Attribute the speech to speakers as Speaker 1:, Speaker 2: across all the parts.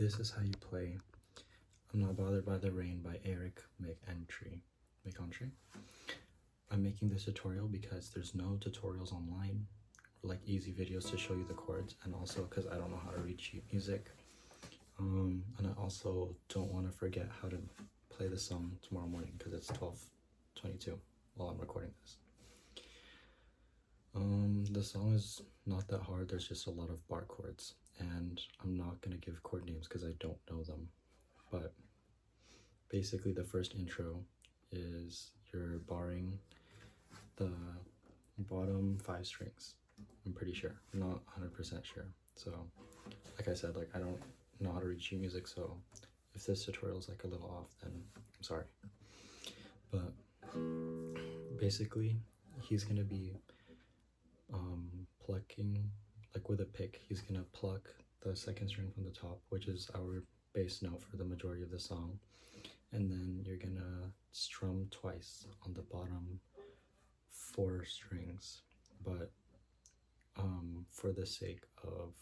Speaker 1: This is how you play I'm Not Bothered by the Rain by McEntee. I'm making this tutorial because there's no tutorials online, or like easy videos to show you the chords, and also because I don't know how to read sheet music. And I also don't want to forget how to play the song tomorrow morning because it's 12:22 while I'm recording this. The song is not that hard, there's just a lot of bar chords, and I'm not going to give chord names because I don't know them. But basically the first intro is you're barring the bottom 5 strings. I'm pretty sure, I'm not 100% sure. So like I said, like I don't know how to read sheet music, so if this tutorial is like a little off, then I'm sorry. But basically he's gonna be plucking, like with a pick, he's gonna pluck the second string from the top, which is our bass note for the majority of the song, and then you're gonna strum twice on the bottom 4 strings. But for the sake of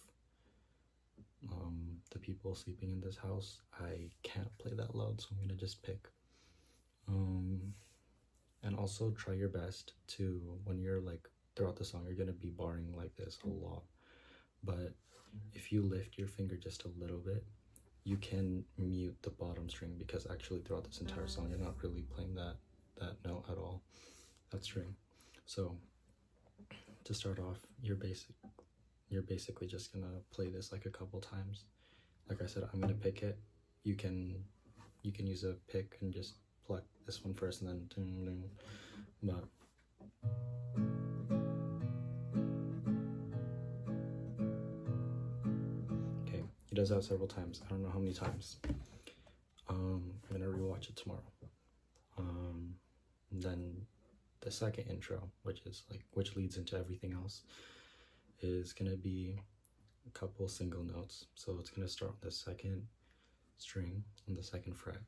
Speaker 1: the people sleeping in this house, I can't play that loud, so I'm gonna just pick. And also try your best to, when you're like throughout the song, you're gonna be barring like this a lot, but if you lift your finger just a little bit, you can mute the bottom string, because actually throughout this entire song you're not really playing that note at all, that string. So to start off, you're basically just gonna play this like a couple times. Like I said, I'm gonna pick it. You can use a pick and just pluck this one first and then ding, ding. But okay, he does that several times. I don't know how many times. I'm gonna rewatch it tomorrow. Then the second intro, which leads into everything else, is gonna be a couple single notes. So it's gonna start on the second string on the 2nd fret.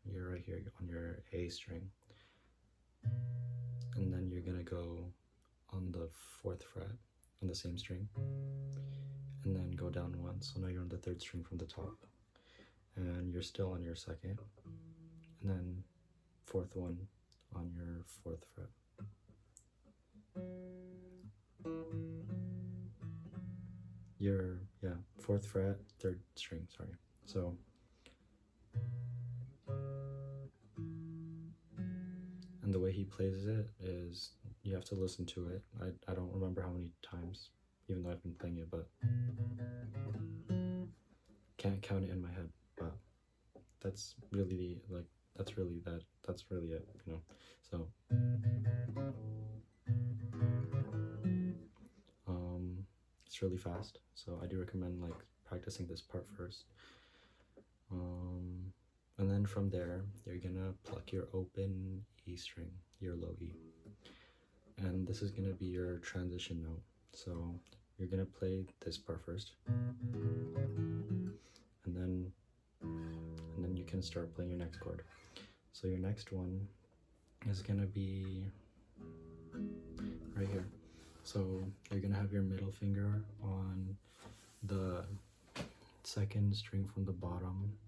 Speaker 1: You're right here on your A string, and then you're gonna go on the 4th fret on the same string, and then go down 1. So now you're on the 3rd string from the top, and you're still on your 2nd, and then 4th one on your 4th fret. Your 4th fret, 3rd string, sorry. So and the way he plays it is, you have to listen to it. I don't remember how many times, even though I've been playing it, but can't count it in my head. But that's really that's really it, you know. So it's really fast, so I do recommend like practicing this part first. And then from there you're gonna pluck your open E string, your low E, and this is gonna be your transition note. So you're gonna play this part first, and then you can start playing your next chord. So your next one is gonna be right here. So you're gonna have your middle finger on the 2nd string from the bottom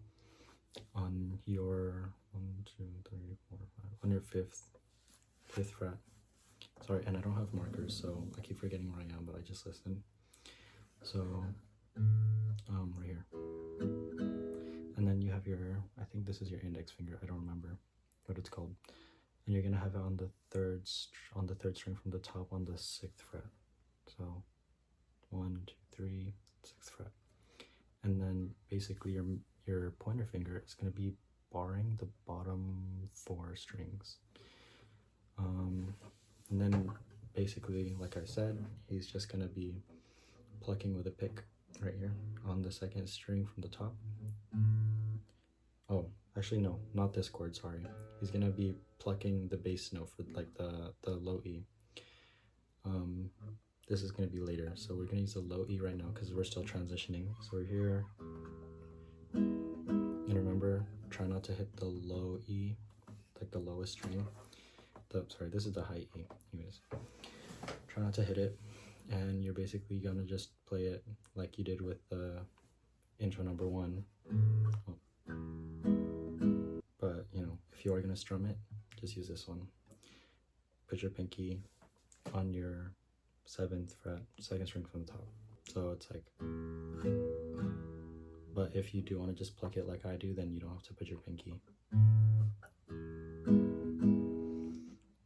Speaker 1: on your 1, 2, 3, 4, 5 on your 5th fret. Sorry, and I don't have markers, so I keep forgetting where I am, but I just listened. So right here, and then you have your, I think this is your index finger, I don't remember what it's called, and you're gonna have it on the 3rd string from the top on the 6th fret. So 1, 2, 3, 6th fret, and then basically your pointer finger is going to be barring the bottom 4 strings. And then basically, like I said, he's just going to be plucking with a pick right here on the 2nd string from the top. Oh, actually no, not this chord, sorry. He's going to be plucking the bass note for like the low E. This is going to be later, so we're going to use the low E right now because we're still transitioning. So we're here, and remember, try not to hit the low E, like the lowest string. Sorry, this is the high E. Anyways, try not to hit it, and you're basically gonna just play it like you did with the intro number 1. if you are gonna strum it, just use this one. Put your pinky on your 7th fret, 2nd string from the top. So it's like, but if you do want to just pluck it like I do, then you don't have to put your pinky.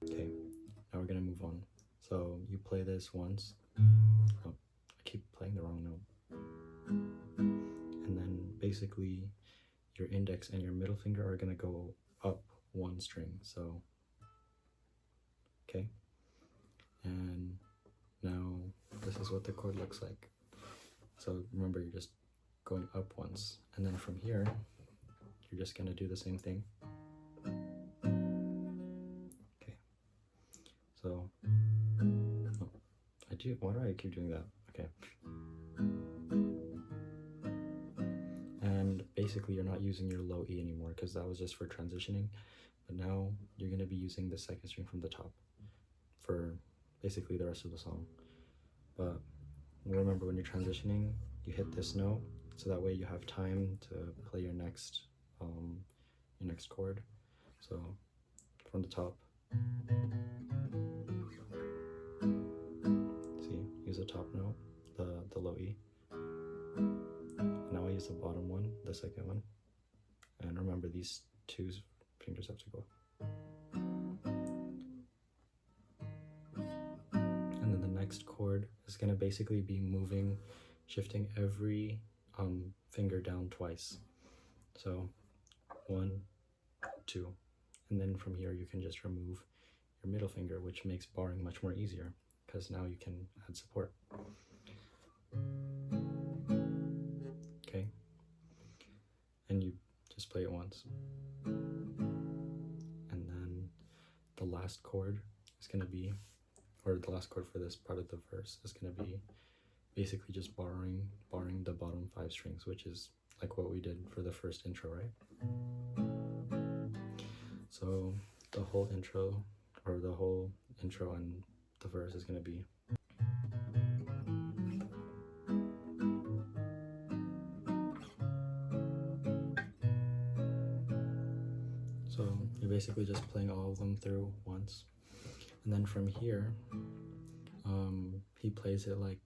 Speaker 1: Okay, now we're gonna move on. So you play this once. Oh, I keep playing the wrong note. And then basically your index and your middle finger are gonna go up 1 string. So, okay. And now this is what the chord looks like. So remember, you're just going up once, and then from here you're just gonna do the same thing. Okay, so oh, why do I keep doing that? Okay, and basically you're not using your low E anymore because that was just for transitioning, but now you're gonna be using the 2nd string from the top for basically the rest of the song. But remember, when you're transitioning, you hit this note, so that way you have time to play your next chord. So from the top, see, use the top note, the low E. Now I use the bottom one, the 2nd one, and remember these 2 fingers have to go. And then the next chord is going to basically be shifting every finger down twice. So 1, 2, and then from here you can just remove your middle finger, which makes barring much more easier because now you can add support. Okay, and you just play it once, and then the last chord is going to be, or the last chord for this part of the verse is going to be basically just barring the bottom 5 strings, which is like what we did for the first intro, right? So the whole intro and the verse is going to be. So you're basically just playing all of them through once, and then from here he plays it like,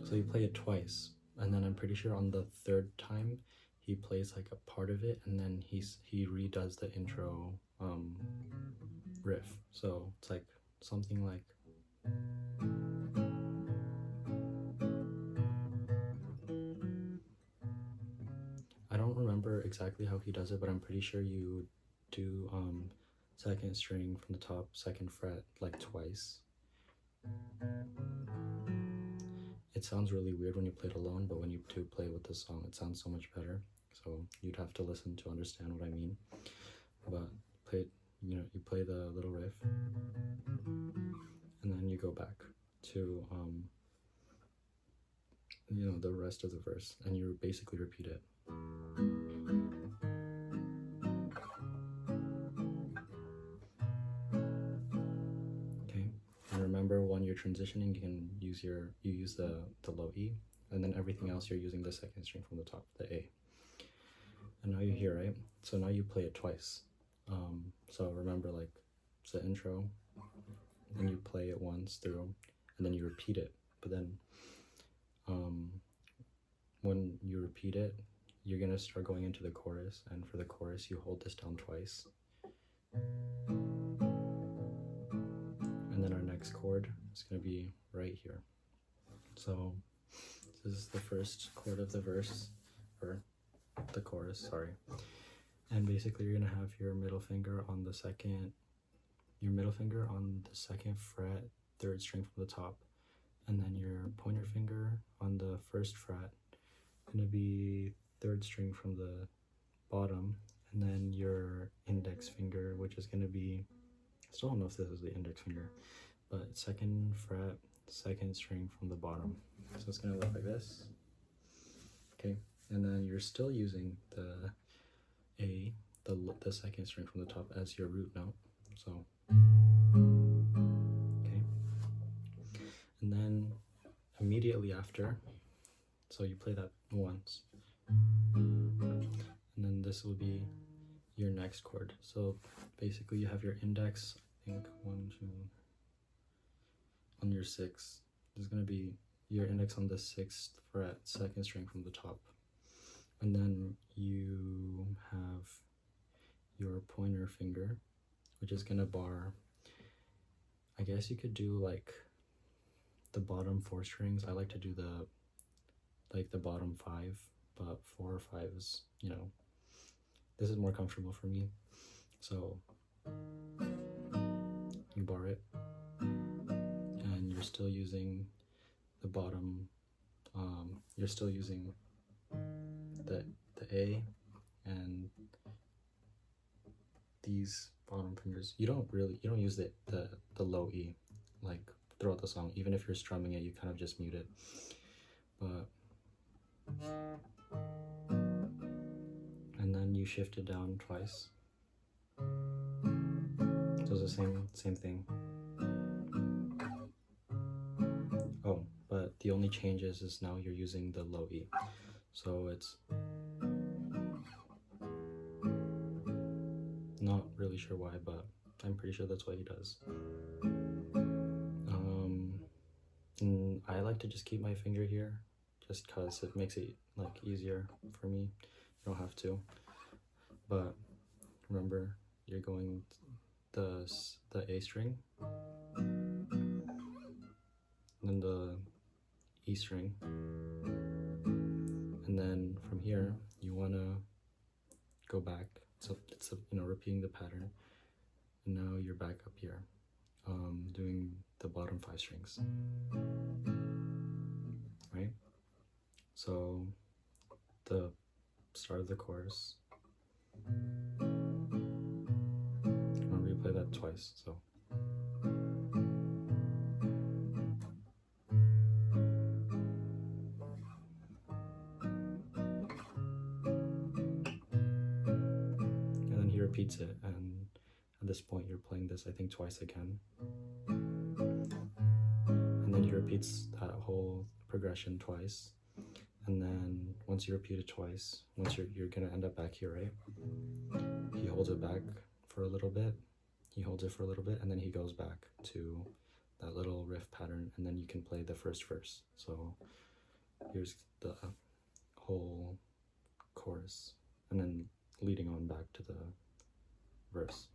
Speaker 1: so you play it twice, and then I'm pretty sure on the 3rd time he plays like a part of it, and then he redoes the intro riff. So it's like something like, I don't remember exactly how he does it, but I'm pretty sure you do 2nd string from the top, 2nd fret like twice. It sounds really weird when you play it alone, but when you do play with the song, it sounds so much better. So you'd have to listen to understand what I mean. But you play the little riff, and then you go back to the rest of the verse, and you basically repeat it. Okay, and remember, when you're transitioning, you use the low E, and then everything else you're using the 2nd string from the top, the A. And now you're here, right? So now you play it twice. So remember, like, it's the intro, and you play it once through, and then you repeat it. But then when you repeat it, you're gonna start going into the chorus, and for the chorus you hold this down twice. And then our next chord is gonna be right here. So this is the first chord of the verse, or the chorus, sorry. And basically you're gonna have your middle finger on the 2nd fret, 3rd string from the top, and then your pointer finger on the 1st fret, gonna be 3rd string from the bottom, and then your index finger, which is gonna be, I still don't know if this is the index finger, but 2nd fret, 2nd string from the bottom. So it's gonna look like this. Okay, and then you're still using the A, the 2nd string from the top as your root note. So, okay, and then immediately after, so you play that once, this will be your next chord. So basically you have your index, I think 1, 2, on your 6th. There's going to be your index on the 6th fret, 2nd string from the top. And then you have your pointer finger, which is going to bar, I guess you could do like the bottom 4 strings. I like to do the bottom 5, but 4 or 5 is, you know, this is more comfortable for me. So you bar it, and you're still using the bottom, you're still using the A and these bottom fingers. You don't use the low E like throughout the song. Even if you're strumming it, you kind of just mute it. But and then you shift it down twice. So it's the same thing. Oh, but the only change is now you're using the low E. So it's not really sure why, but I'm pretty sure that's what he does. And I like to just keep my finger here, just because it makes it like easier for me. You don't have to, but remember, you're going the A string, and then the E string, and then from here you want to go back. So it's repeating the pattern, and now you're back up here, doing the bottom 5 strings, right? So the start of the chorus, remember you play that twice, so and then he repeats it, and at this point you're playing this I think twice again, and then he repeats that whole progression twice. And then once you repeat it twice, once you're gonna end up back here, right? He holds it back for a little bit, he holds it for a little bit, and then he goes back to that little riff pattern, and then you can play the first verse. So here's the whole chorus, and then leading on back to the verse.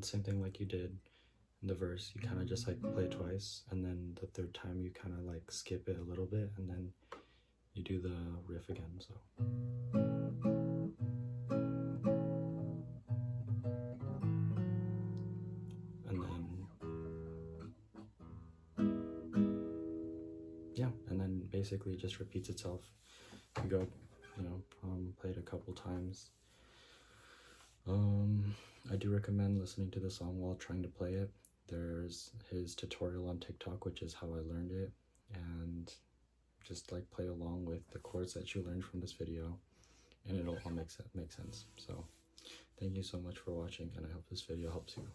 Speaker 1: Same thing like you did in the verse, you kind of just like play twice, and then the third time you kind of like skip it a little bit, and then you do the riff again. So and then yeah, and then basically it just repeats itself. You go, play it a couple times. I do recommend listening to the song while trying to play it. There's his tutorial on TikTok, which is how I learned it, and just like play along with the chords that you learned from this video, and it'll all make sense. So thank you so much for watching, and I hope this video helps you.